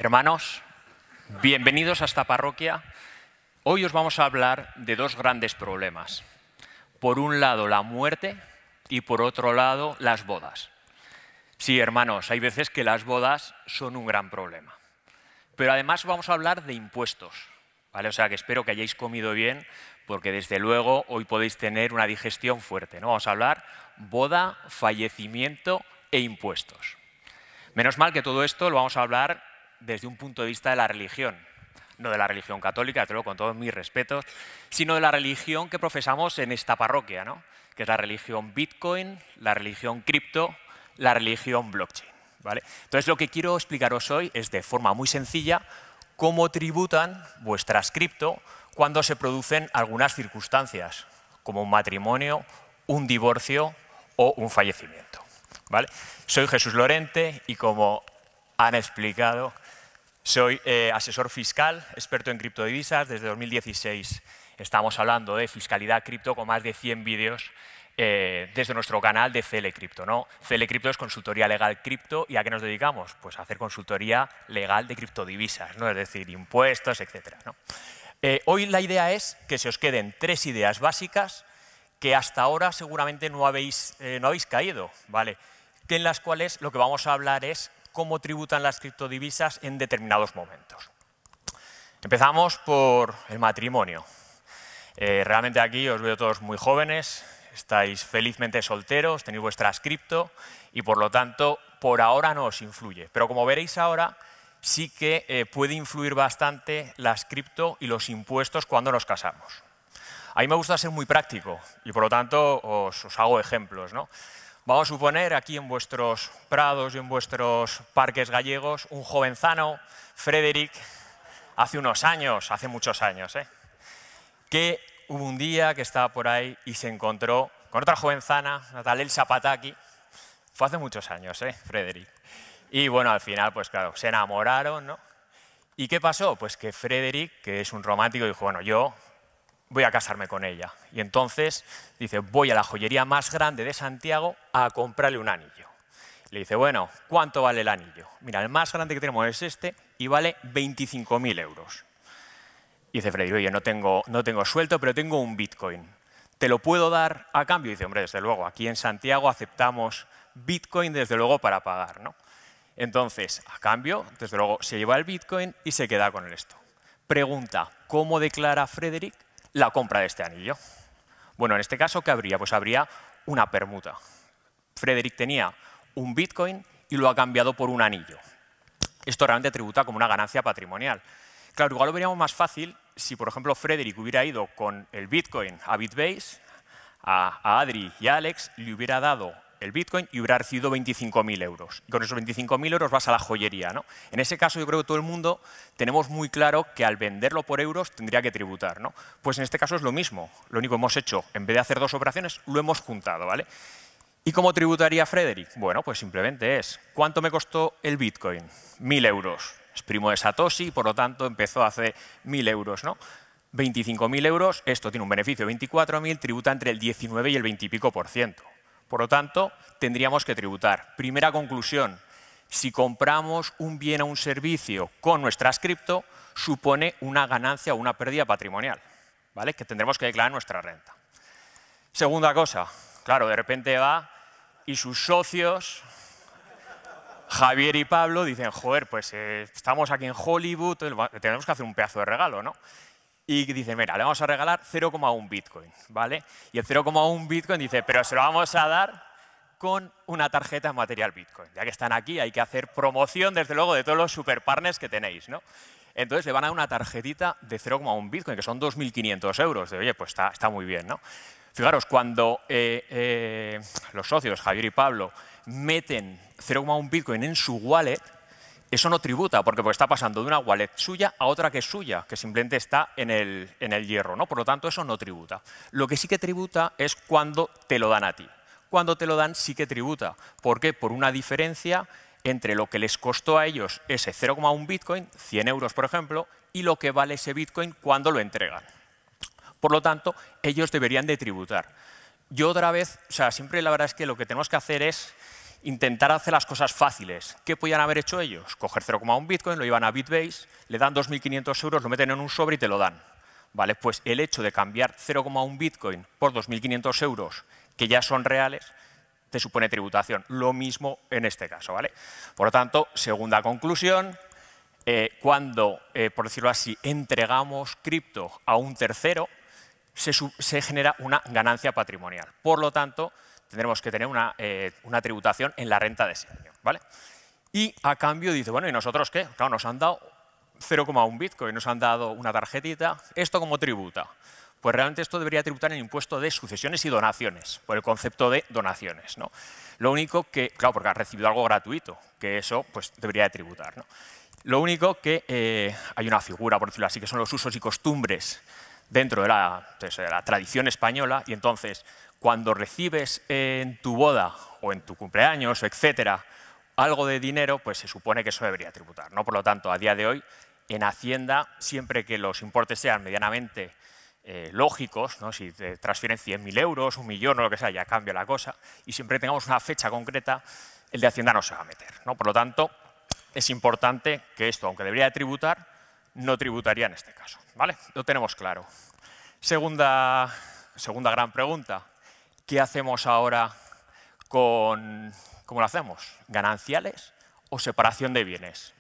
Hermanos, bienvenidos a esta parroquia. Hoy os vamos a hablar de dos grandes problemas. Por un lado, la muerte y por otro lado, las bodas. Sí, hermanos, hay veces que las bodas son un gran problema. Pero además vamos a hablar de impuestos, ¿vale? O sea que espero que hayáis comido bien, porque desde luego hoy podéis tener una digestión fuerte, ¿no? Vamos a hablar boda, fallecimiento e impuestos. Menos mal que todo esto lo vamos a hablar desde un punto de vista de la religión, no de la religión católica, te lo con todos mis respetos, sino de la religión que profesamos en esta parroquia, ¿no? Que es la religión Bitcoin, la religión cripto, la religión blockchain, ¿vale? Entonces lo que quiero explicaros hoy es de forma muy sencilla cómo tributan vuestras cripto cuando se producen algunas circunstancias, como un matrimonio, un divorcio o un fallecimiento, ¿vale? Soy Jesús Lorente y como han explicado, soy asesor fiscal, experto en criptodivisas. Desde 2016 estamos hablando de fiscalidad cripto con más de 100 vídeos desde nuestro canal de CL Cripto, ¿no? CL Cripto es consultoría legal cripto. ¿Y a qué nos dedicamos? Pues a hacer consultoría legal de criptodivisas, ¿no? Es decir, impuestos, etcétera, ¿no? Hoy la idea es que se os queden 3 ideas básicas que hasta ahora seguramente no habéis caído, ¿vale? Que en las cuales lo que vamos a hablar es cómo tributan las criptodivisas en determinados momentos. Empezamos por el matrimonio. Realmente aquí os veo todos muy jóvenes, estáis felizmente solteros, tenéis vuestras cripto y por lo tanto por ahora no os influye. Pero como veréis ahora sí que puede influir bastante las cripto y los impuestos cuando nos casamos. A mí me gusta ser muy práctico y por lo tanto os hago ejemplos, ¿no? Vamos a suponer aquí en vuestros prados y en vuestros parques gallegos un jovenzano, Frederick, hace unos años, hace muchos años, que hubo un día que estaba por ahí y se encontró con otra jovenzana, una tal Elsa Pataki. Fue hace muchos años, Frederick. Y bueno, al final, pues claro, se enamoraron, ¿no? ¿Y qué pasó? Pues que Frederick, que es un romántico, dijo, bueno, yo voy a casarme con ella. Y entonces dice, voy a la joyería más grande de Santiago a comprarle un anillo. Le dice, bueno, ¿cuánto vale el anillo? Mira, el más grande que tenemos es este y vale 25.000 euros. Y dice Freddy, oye, no tengo sueldo, pero tengo un Bitcoin. ¿Te lo puedo dar a cambio? Y dice, hombre, desde luego, aquí en Santiago aceptamos Bitcoin, desde luego, para pagar, ¿no? Entonces, a cambio, desde luego, se lleva el Bitcoin y se queda con esto. Pregunta, ¿cómo declara Frederick la compra de este anillo? Bueno, en este caso, ¿qué habría? Pues habría una permuta. Frederick tenía un Bitcoin y lo ha cambiado por un anillo. Esto realmente tributa como una ganancia patrimonial. Claro, igual lo veríamos más fácil si, por ejemplo, Frederick hubiera ido con el Bitcoin a Bitbase, a Adri y a Alex, le hubiera dado el Bitcoin y hubiera recibido 25.000 euros. Y con esos 25.000 euros vas a la joyería, ¿no? En ese caso yo creo que todo el mundo tenemos muy claro que al venderlo por euros tendría que tributar, ¿no? Pues en este caso es lo mismo. Lo único que hemos hecho, en vez de hacer 2 operaciones, lo hemos juntado, ¿vale? ¿Y cómo tributaría Frederick? Bueno, pues simplemente es, ¿cuánto me costó el Bitcoin? 1.000 euros. Es primo de Satoshi, por lo tanto empezó hace 1.000 euros, ¿no? 25.000 euros, esto tiene un beneficio de 24.000, tributa entre el 19 y el 20 y pico %. Por lo tanto, tendríamos que tributar. Primera conclusión, si compramos un bien o un servicio con nuestras cripto, supone una ganancia o una pérdida patrimonial, ¿vale? Que tendremos que declarar nuestra renta. Segunda cosa, claro, de repente va y sus socios, Javier y Pablo, dicen, joder, pues estamos aquí en Hollywood, tenemos que hacer un pedazo de regalo, ¿no? Y dicen, mira, le vamos a regalar 0,1 Bitcoin, ¿vale? Y el 0,1 Bitcoin dice, pero se lo vamos a dar con una tarjeta en material Bitcoin. Ya que están aquí, hay que hacer promoción, desde luego, de todos los superpartners que tenéis, ¿no? Entonces le van a dar una tarjetita de 0,1 Bitcoin, que son 2.500 euros. De, oye, pues está muy bien, ¿no? Fijaros, cuando los socios, Javier y Pablo, meten 0,1 Bitcoin en su wallet, eso no tributa, porque está pasando de una wallet suya a otra que es suya, que simplemente está en el hierro, ¿no? Por lo tanto, eso no tributa. Lo que sí que tributa es cuando te lo dan a ti. Cuando te lo dan sí que tributa. ¿Por qué? Por una diferencia entre lo que les costó a ellos ese 0,1 Bitcoin, 100 euros por ejemplo, y lo que vale ese Bitcoin cuando lo entregan. Por lo tanto, ellos deberían de tributar. Yo otra vez, o sea, siempre la verdad es que lo que tenemos que hacer es intentar hacer las cosas fáciles. ¿Qué podían haber hecho ellos? Coger 0,1 Bitcoin, lo llevan a Bitbase, le dan 2.500 euros, lo meten en un sobre y te lo dan. ¿Vale? Pues el hecho de cambiar 0,1 Bitcoin por 2.500 euros, que ya son reales, te supone tributación. Lo mismo en este caso. ¿Vale? Por lo tanto, segunda conclusión, cuando, por decirlo así, entregamos cripto a un tercero, se genera una ganancia patrimonial. Por lo tanto, tendremos que tener una tributación en la renta de ese año. ¿Vale? Y a cambio dice, bueno, ¿y nosotros qué? Claro, nos han dado 0,1 Bitcoin, nos han dado una tarjetita. ¿Esto cómo tributa? Pues realmente esto debería tributar en el impuesto de sucesiones y donaciones, por el concepto de donaciones, ¿no? Lo único que, claro, porque has recibido algo gratuito, que eso pues debería de tributar, ¿no? Lo único que hay una figura, por decirlo así, que son los usos y costumbres dentro de la tradición española, y entonces cuando recibes en tu boda o en tu cumpleaños, etcétera, algo de dinero, pues se supone que eso debería tributar, ¿no? Por lo tanto, a día de hoy, en Hacienda, siempre que los importes sean medianamente lógicos, ¿no? Si te transfieren 100.000 euros, 1 millón o lo que sea, ya cambia la cosa, y siempre tengamos una fecha concreta, el de Hacienda no se va a meter, ¿no? Por lo tanto, es importante que esto, aunque debería de tributar, no tributaría en este caso, ¿vale? Lo tenemos claro. Segunda gran pregunta, ¿qué hacemos ahora con... ¿Cómo lo hacemos? ¿Gananciales o separación de bienes?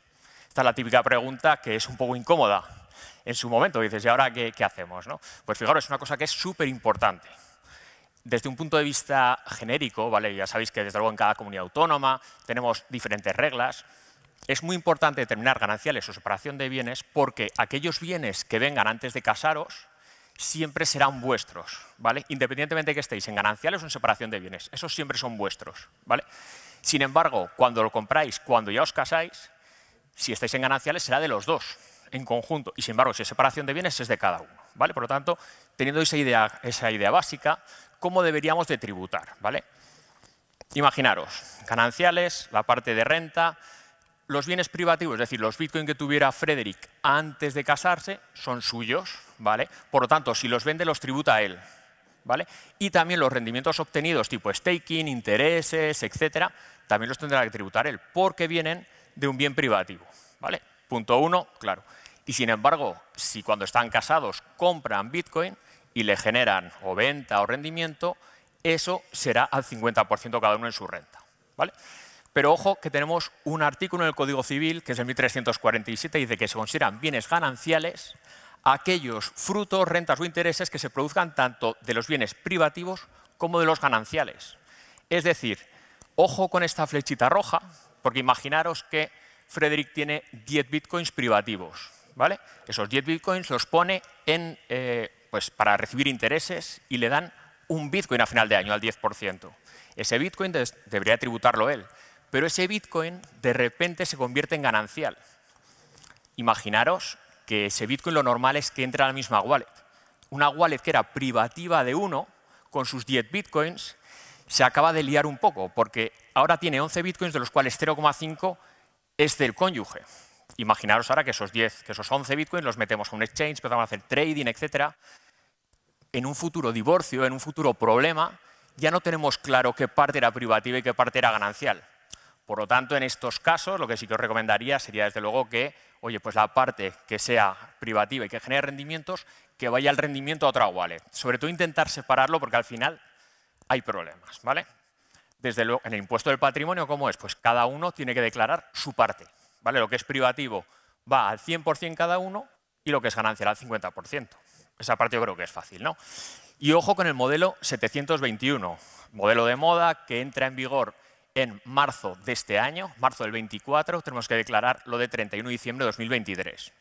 Esta es la típica pregunta que es un poco incómoda en su momento. Dices, ¿y ahora qué hacemos? ¿No? Pues fijaros, es una cosa que es súper importante. Desde un punto de vista genérico, ¿vale? Ya sabéis que desde luego en cada comunidad autónoma tenemos diferentes reglas. Es muy importante determinar gananciales o separación de bienes porque aquellos bienes que vengan antes de casaros siempre serán vuestros, ¿vale? Independientemente de que estéis en gananciales o en separación de bienes, esos siempre son vuestros, ¿vale? Sin embargo, cuando lo compráis, cuando ya os casáis, si estáis en gananciales será de los dos, en conjunto, y sin embargo, si es separación de bienes es de cada uno, ¿vale? Por lo tanto, teniendo esa idea básica, ¿cómo deberíamos de tributar, ¿vale? Imaginaros, gananciales, la parte de renta, los bienes privativos, es decir, los bitcoins que tuviera Frederick antes de casarse son suyos, ¿vale? Por lo tanto, si los vende, los tributa a él, ¿vale? Y también los rendimientos obtenidos tipo staking, intereses, etcétera, también los tendrá que tributar él, porque vienen de un bien privativo, ¿vale? Punto 1, claro. Y sin embargo, si cuando están casados compran bitcoin y le generan o venta o rendimiento, eso será al 50% cada uno en su renta, ¿vale? Pero ojo que tenemos un artículo en el Código Civil, que es el 1347, y dice que se consideran bienes gananciales aquellos frutos, rentas o intereses que se produzcan tanto de los bienes privativos como de los gananciales. Es decir, ojo con esta flechita roja, porque imaginaros que Frederick tiene 10 bitcoins privativos, ¿vale? Esos 10 bitcoins los pone pues para recibir intereses y le dan un bitcoin a final de año, al 10%. Ese bitcoin debería tributarlo él. Pero ese bitcoin de repente se convierte en ganancial. Imaginaros que ese bitcoin lo normal es que entre a la misma wallet. Una wallet que era privativa de uno, con sus 10 bitcoins, se acaba de liar un poco, porque ahora tiene 11 bitcoins, de los cuales 0,5 es del cónyuge. Imaginaros ahora que esos 11 bitcoins los metemos a un exchange, empezamos a hacer trading, etc. En un futuro divorcio, en un futuro problema, ya no tenemos claro qué parte era privativa y qué parte era ganancial. Por lo tanto, en estos casos, lo que sí que os recomendaría sería, desde luego, que, oye, pues la parte que sea privativa y que genere rendimientos, que vaya el rendimiento a otra wallet. Sobre todo intentar separarlo porque al final hay problemas, ¿vale? Desde luego, en el impuesto del patrimonio, ¿cómo es? Pues cada uno tiene que declarar su parte, ¿vale? Lo que es privativo va al 100% cada uno y lo que es ganancial al 50%. Esa parte yo creo que es fácil, ¿no? Y ojo con el modelo 721, modelo de moda que entra en vigor en marzo de este año, marzo del 24, tenemos que declarar lo de 31 de diciembre de 2023.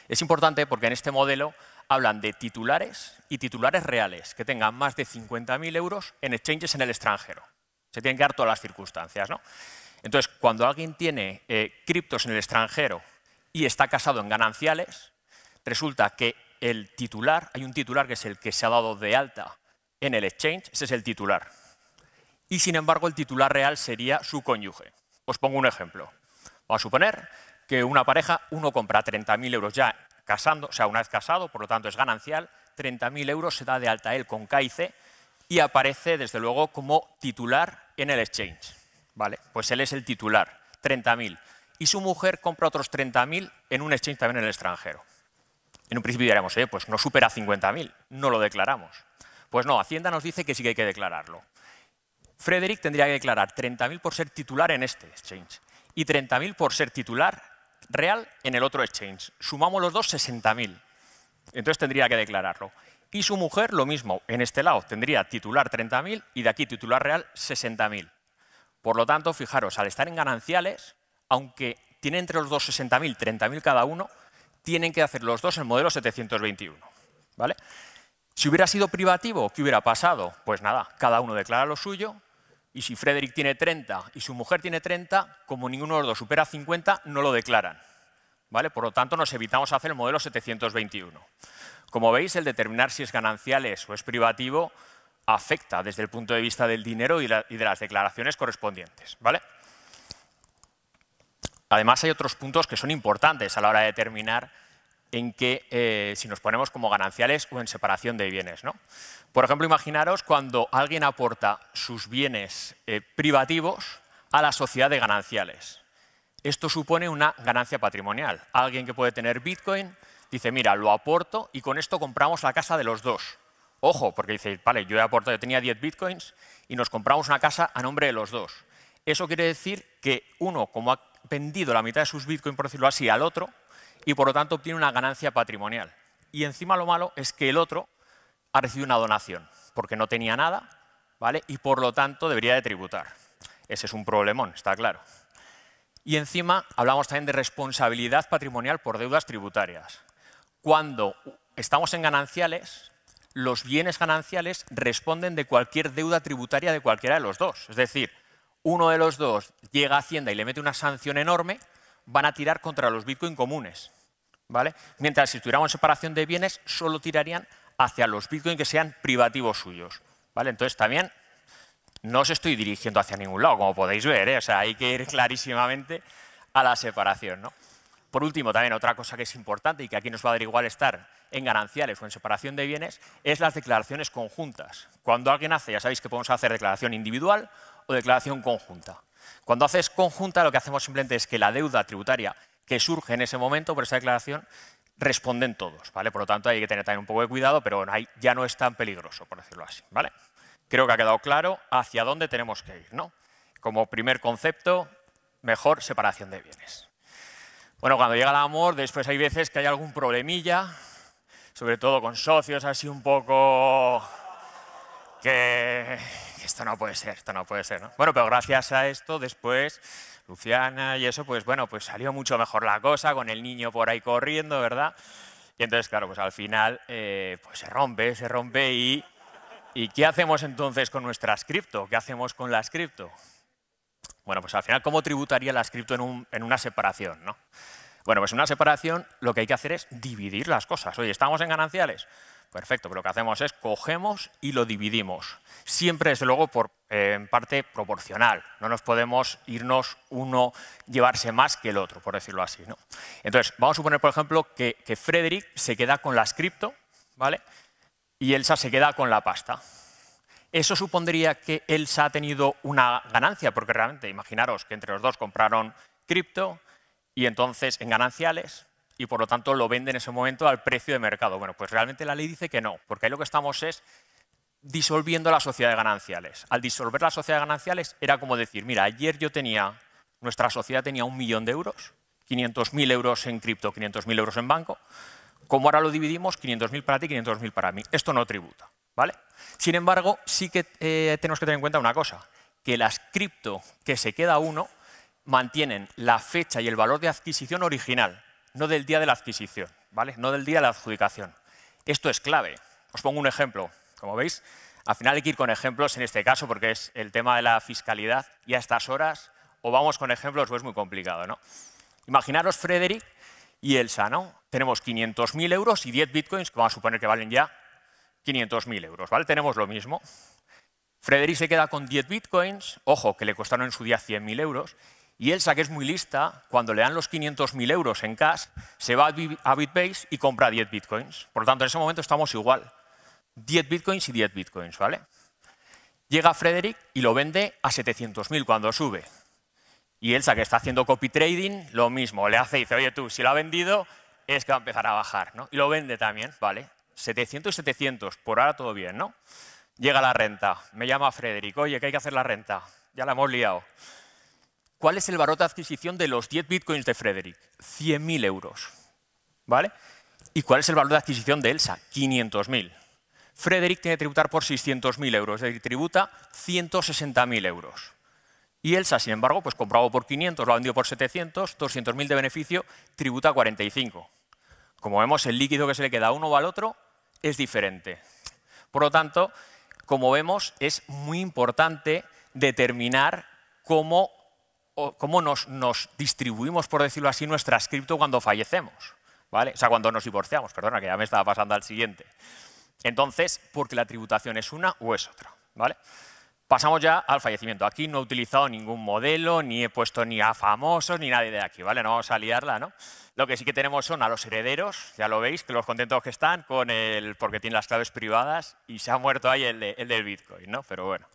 Es importante porque en este modelo hablan de titulares y titulares reales que tengan más de 50.000 euros en exchanges en el extranjero. Se tienen que dar todas las circunstancias, ¿no? Entonces, cuando alguien tiene criptos en el extranjero y está casado en gananciales, resulta que el titular, hay un titular que es el que se ha dado de alta en el exchange, ese es el titular. Y sin embargo, el titular real sería su cónyuge. Os pongo un ejemplo. Vamos a suponer que una pareja, uno compra 30.000 euros ya casando, o sea, una vez casado, por lo tanto es ganancial, 30.000 euros se da de alta él con KIC y aparece, desde luego, como titular en el exchange. ¿vale? Pues él es el titular, 30.000. Y su mujer compra otros 30.000 en un exchange también en el extranjero. En un principio diríamos, pues no supera 50.000, no lo declaramos. Pues no, Hacienda nos dice que sí que hay que declararlo. Frederick tendría que declarar 30.000 por ser titular en este exchange y 30.000 por ser titular real en el otro exchange. Sumamos los dos, 60.000. Entonces tendría que declararlo. Y su mujer, lo mismo, en este lado tendría titular 30.000 y de aquí titular real 60.000. Por lo tanto, fijaros, al estar en gananciales, aunque tienen entre los dos 60.000, 30.000 cada uno, tienen que hacer los dos el modelo 721. ¿Vale? Si hubiera sido privativo, ¿qué hubiera pasado? Pues nada, cada uno declara lo suyo y si Frederick tiene 30 y su mujer tiene 30, como ninguno de los dos supera 50, no lo declaran. ¿Vale? Por lo tanto, nos evitamos hacer el modelo 721. Como veis, el determinar si es gananciales o es privativo afecta desde el punto de vista del dinero y de las declaraciones correspondientes. ¿Vale? Además, hay otros puntos que son importantes a la hora de determinar en que si nos ponemos como gananciales o en separación de bienes, ¿no? Por ejemplo, imaginaros cuando alguien aporta sus bienes privativos a la sociedad de gananciales. Esto supone una ganancia patrimonial. Alguien que puede tener Bitcoin dice, mira, lo aporto y con esto compramos la casa de los dos. Ojo, porque dice, vale, yo he aportado, yo tenía 10 Bitcoins y nos compramos una casa a nombre de los dos. Eso quiere decir que uno, como ha vendido la mitad de sus Bitcoins, por decirlo así, al otro, y por lo tanto obtiene una ganancia patrimonial. Y encima lo malo es que el otro ha recibido una donación, porque no tenía nada, ¿vale? Y por lo tanto debería de tributar. Ese es un problemón, está claro. Y encima hablamos también de responsabilidad patrimonial por deudas tributarias. Cuando estamos en gananciales, los bienes gananciales responden de cualquier deuda tributaria de cualquiera de los dos. Es decir, uno de los dos llega a Hacienda y le mete una sanción enorme, van a tirar contra los Bitcoin comunes, ¿vale? Mientras si estuviéramos en separación de bienes, solo tirarían hacia los Bitcoin que sean privativos suyos, ¿vale? Entonces también no os estoy dirigiendo hacia ningún lado, como podéis ver, ¿eh? O sea, hay que ir clarísimamente a la separación, ¿no? Por último, también otra cosa que es importante y que aquí nos va a dar igual estar en gananciales o en separación de bienes, es las declaraciones conjuntas. Cuando alguien hace, ya sabéis que podemos hacer declaración individual o declaración conjunta. Cuando haces conjunta, lo que hacemos simplemente es que la deuda tributaria que surge en ese momento por esa declaración responden todos, ¿vale? Por lo tanto, hay que tener también un poco de cuidado, pero bueno, ahí ya no es tan peligroso, por decirlo así, ¿vale? Creo que ha quedado claro hacia dónde tenemos que ir, ¿no? Como primer concepto, mejor separación de bienes. Bueno, cuando llega el amor, después hay veces que hay algún problemilla, sobre todo con socios así un poco que esto no puede ser, ¿no? Bueno, pero gracias a esto después, Luciana y eso, pues bueno, pues salió mucho mejor la cosa, con el niño por ahí corriendo, ¿verdad? Y entonces, claro, pues al final pues se rompe ¿y qué hacemos entonces con nuestras cripto? ¿Qué hacemos con las cripto? Bueno, pues al final, ¿cómo tributaría las cripto en una separación, ¿no? Bueno, pues en una separación lo que hay que hacer es dividir las cosas. Oye, ¿estamos en gananciales? Perfecto, pero lo que hacemos es cogemos y lo dividimos. Siempre, desde luego, en parte proporcional. No nos podemos irnos uno, llevarse más que el otro, por decirlo así, ¿no? Entonces, vamos a suponer, por ejemplo, que Frederick se queda con las cripto, ¿vale? Y Elsa se queda con la pasta. Eso supondría que Elsa ha tenido una ganancia, porque realmente, imaginaros que entre los dos compraron cripto y entonces en gananciales, y por lo tanto lo vende en ese momento al precio de mercado. Bueno, pues realmente la ley dice que no, porque ahí lo que estamos es disolviendo la sociedad de gananciales. Al disolver la sociedad de gananciales era como decir, mira, ayer nuestra sociedad tenía 1 millón de euros, 500.000 euros en cripto, 500.000 euros en banco. Como ahora lo dividimos, 500.000 para ti, 500.000 para mí. Esto no tributa, ¿vale? Sin embargo, sí que tenemos que tener en cuenta una cosa, que las cripto que se queda uno mantienen la fecha y el valor de adquisición original, no del día de la adquisición, ¿vale? No del día de la adjudicación. Esto es clave. Os pongo un ejemplo. Como veis, al final hay que ir con ejemplos en este caso porque es el tema de la fiscalidad y a estas horas o vamos con ejemplos o es muy complicado, ¿no? Imaginaros Frederick y Elsa, ¿no? Tenemos 500.000 euros y 10 bitcoins que vamos a suponer que valen ya 500.000 euros, ¿vale? Tenemos lo mismo. Frederick se queda con 10 bitcoins, ojo, que le costaron en su día 100.000 euros, y Elsa, que es muy lista, cuando le dan los 500.000 euros en cash, se va a Bitbase y compra 10 bitcoins. Por lo tanto, en ese momento estamos igual. 10 bitcoins y 10 bitcoins, ¿vale? Llega Frederick y lo vende a 700.000 cuando sube. Y Elsa, que está haciendo copy trading, lo mismo, le dice, oye tú, si lo ha vendido, es que va a empezar a bajar, ¿no? Y lo vende también, ¿vale? 700 y 700, por ahora todo bien, ¿no? Llega la renta, me llama Frederick, oye, que hay que hacer la renta, ya la hemos liado. ¿Cuál es el valor de adquisición de los 10 bitcoins de Frederick? 100.000 euros, ¿vale? ¿Y cuál es el valor de adquisición de Elsa? 500.000. Frederick tiene que tributar por 600.000 euros, es decir, tributa 160.000 euros. Y Elsa, sin embargo, pues comprado por 500, lo ha vendido por 700, 200.000 de beneficio, tributa 45. Como vemos, el líquido que se le queda a uno o al otro es diferente. Por lo tanto, como vemos, es muy importante determinar cómo nos distribuimos, por decirlo así, nuestras cripto cuando fallecemos, ¿vale? O sea, cuando nos divorciamos, perdona, que ya me estaba pasando al siguiente. Entonces, porque la tributación es una o es otra, ¿vale? Pasamos ya al fallecimiento. Aquí no he utilizado ningún modelo, ni he puesto ni a famosos, ni nadie de aquí, ¿vale? No vamos a liarla, ¿no? Lo que sí que tenemos son a los herederos, ya lo veis, que los contentos que están con porque tienen las claves privadas y se ha muerto ahí el del Bitcoin, ¿no? Pero bueno.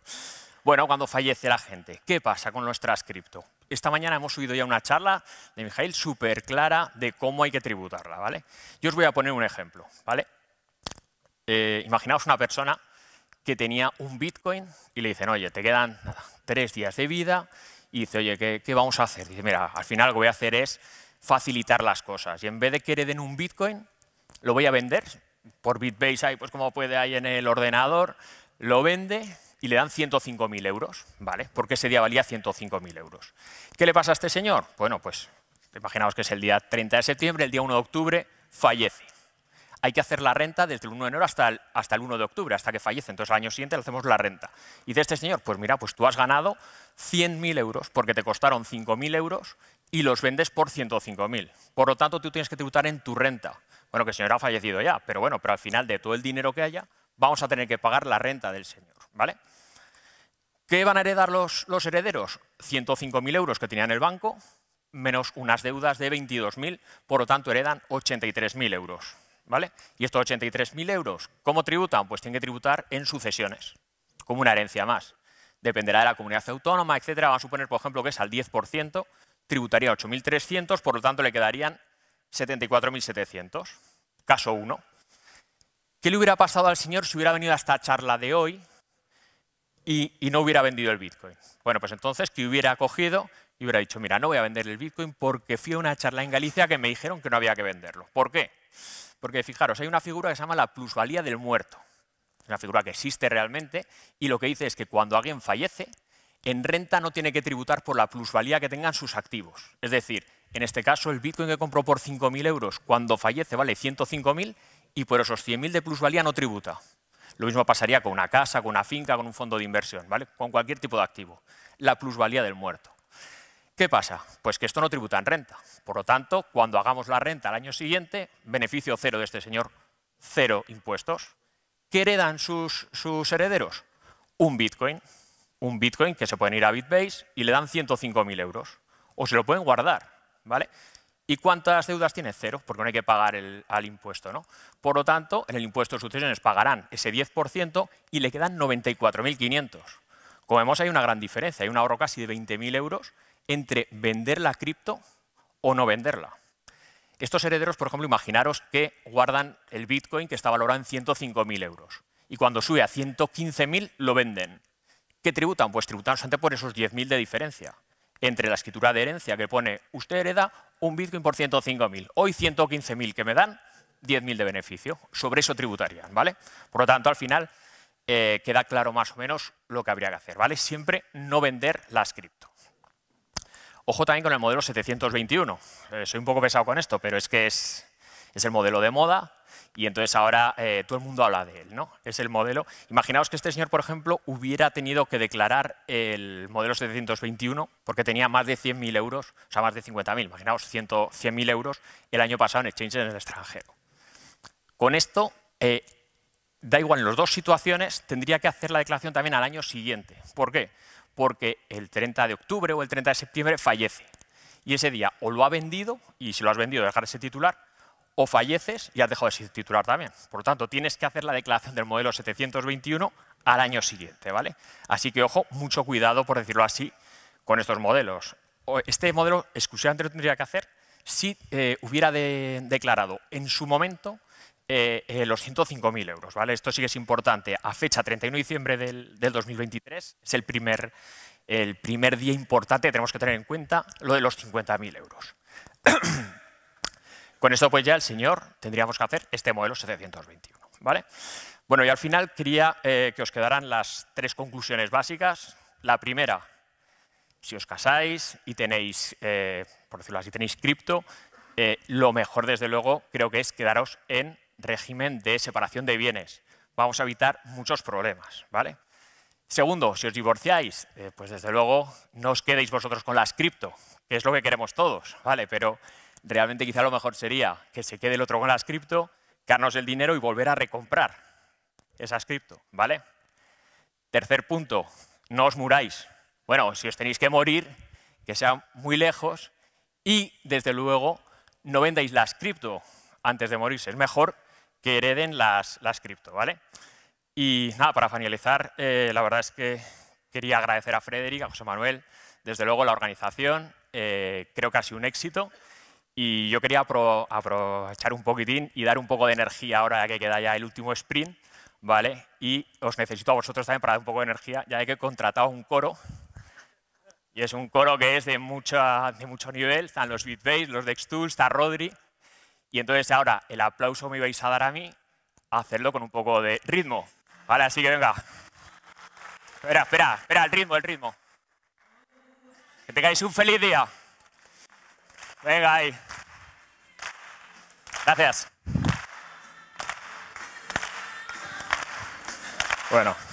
Bueno, cuando fallece la gente, ¿qué pasa con nuestras cripto? Esta mañana hemos subido ya una charla de Mijail súper clara de cómo hay que tributarla, ¿vale? Yo os voy a poner un ejemplo, ¿vale? Imaginaos una persona que tenía un Bitcoin y le dicen, oye, te quedan 3 días de vida, y dice, oye, ¿qué vamos a hacer? Dice, mira, al final lo que voy a hacer es facilitar las cosas y en vez de que hereden un Bitcoin, lo voy a vender por Bitbase, ahí, pues como puede ahí en el ordenador, lo vende y le dan 105.000 euros, ¿vale? Porque ese día valía 105.000 euros. ¿Qué le pasa a este señor? Bueno, pues imaginaos que es el día 30 de septiembre, el día 1 de octubre, fallece. Hay que hacer la renta desde el 1 de enero hasta el 1 de octubre, hasta que fallece. Entonces, al año siguiente le hacemos la renta. Y de este señor, pues mira, pues tú has ganado 100.000 euros porque te costaron 5.000 euros y los vendes por 105.000. Por lo tanto, tú tienes que tributar en tu renta. Bueno, que el señor ha fallecido ya, pero bueno, pero al final de todo el dinero que haya, vamos a tener que pagar la renta del señor, ¿vale? ¿Qué van a heredar los herederos? 105.000 euros que tenían en el banco, menos unas deudas de 22.000, por lo tanto heredan 83.000 euros. ¿Vale? Y estos 83.000 euros, ¿cómo tributan? Pues tienen que tributar en sucesiones, como una herencia más. Dependerá de la comunidad autónoma, etcétera. Vamos a suponer, por ejemplo, que es al 10%, tributaría 8.300, por lo tanto le quedarían 74.700. Caso 1. ¿Qué le hubiera pasado al señor si hubiera venido a esta charla de hoy y no hubiera vendido el Bitcoin? Bueno, pues entonces, ¿qué hubiera cogido? Y hubiera dicho, mira, no voy a vender el Bitcoin porque fui a una charla en Galicia que me dijeron que no había que venderlo. ¿Por qué? Porque fijaros, hay una figura que se llama la plusvalía del muerto. Es una figura que existe realmente y lo que dice es que cuando alguien fallece, en renta no tiene que tributar por la plusvalía que tengan sus activos. Es decir, en este caso el Bitcoin que compró por 5.000 euros cuando fallece vale 105.000 y por esos 100.000 de plusvalía no tributa. Lo mismo pasaría con una casa, con una finca, con un fondo de inversión, ¿vale? Con cualquier tipo de activo. La plusvalía del muerto. ¿Qué pasa? Pues que esto no tributa en renta. Por lo tanto, cuando hagamos la renta al año siguiente, beneficio cero de este señor, 0 impuestos. ¿Qué heredan sus herederos? Un Bitcoin que se pueden ir a Bitbase y le dan 105.000 euros. O se lo pueden guardar, ¿vale? ¿Y cuántas deudas tiene? 0, porque no hay que pagar al impuesto, ¿no? Por lo tanto, en el impuesto de sucesiones pagarán ese 10% y le quedan 94.500. Como vemos, hay una gran diferencia, hay un ahorro casi de 20.000 euros entre vender la cripto o no venderla. Estos herederos, por ejemplo, imaginaros que guardan el Bitcoin que está valorado en 105.000 euros y cuando sube a 115.000 lo venden. ¿Qué tributan? Pues tributan solamente por esos 10.000 de diferencia entre la escritura de herencia que pone usted hereda un Bitcoin por 105.000, hoy 115.000 que me dan 10.000 de beneficio. Sobre eso tributarían, ¿vale? Por lo tanto, al final queda claro más o menos lo que habría que hacer, ¿vale? Siempre no vender las cripto. Ojo también con el modelo 721. Soy un poco pesado con esto, pero es que es el modelo de moda y entonces ahora todo el mundo habla de él, ¿no? Es el modelo. Imaginaos que este señor, por ejemplo, hubiera tenido que declarar el modelo 721 porque tenía más de 100.000 euros, o sea, más de 50.000. Imaginaos 100.000 euros el año pasado en exchanges en el extranjero. Con esto, da igual, en las dos situaciones tendría que hacer la declaración también al año siguiente. ¿Por qué? Porque el 30 de octubre o el 30 de septiembre fallece. Y ese día o lo ha vendido, y si lo has vendido dejar de ser titular, o falleces y has dejado de ser titular también. Por lo tanto, tienes que hacer la declaración del modelo 721 al año siguiente, ¿vale? Así que, ojo, mucho cuidado, por decirlo así, con estos modelos. Este modelo exclusivamente lo tendría que hacer si hubiera declarado en su momento los 105.000 euros, ¿vale? Esto sí que es importante. A fecha 31 de diciembre del 2023 es el primer día importante que tenemos que tener en cuenta, lo de los 50.000 euros. Con esto, pues ya el señor tendríamos que hacer este modelo 721, ¿vale? Bueno, y al final quería que os quedaran las 3 conclusiones básicas. La primera, si os casáis y tenéis, por decirlo así, tenéis cripto, lo mejor, desde luego, creo que es quedaros en régimen de separación de bienes. Vamos a evitar muchos problemas, ¿vale? Segundo, si os divorciáis, pues desde luego no os quedéis vosotros con las cripto, que es lo que queremos todos, ¿vale? Pero realmente quizá lo mejor sería que se quede el otro con las cripto, quedarnos el dinero y volver a recomprar esas cripto, ¿vale? Tercer punto, no os muráis. Bueno, si os tenéis que morir, que sea muy lejos y, desde luego, no vendáis las cripto antes de morirse. Es mejor que hereden las cripto, ¿vale? Y nada, para finalizar, la verdad es que quería agradecer a Frederic, a José Manuel, desde luego la organización, creo que ha sido un éxito y yo quería aprovechar un poquitín y dar un poco de energía ahora que queda ya el último sprint, ¿vale? Y os necesito a vosotros también para dar un poco de energía, ya que he contratado un coro y es un coro que es de mucho nivel, están los BeatBase, los Dextools, está Rodri y entonces ahora el aplauso me ibais a dar a mí, a hacerlo con un poco de ritmo. Vale, así que venga. Espera, el ritmo. Que tengáis un feliz día. Venga ahí. Gracias. Bueno.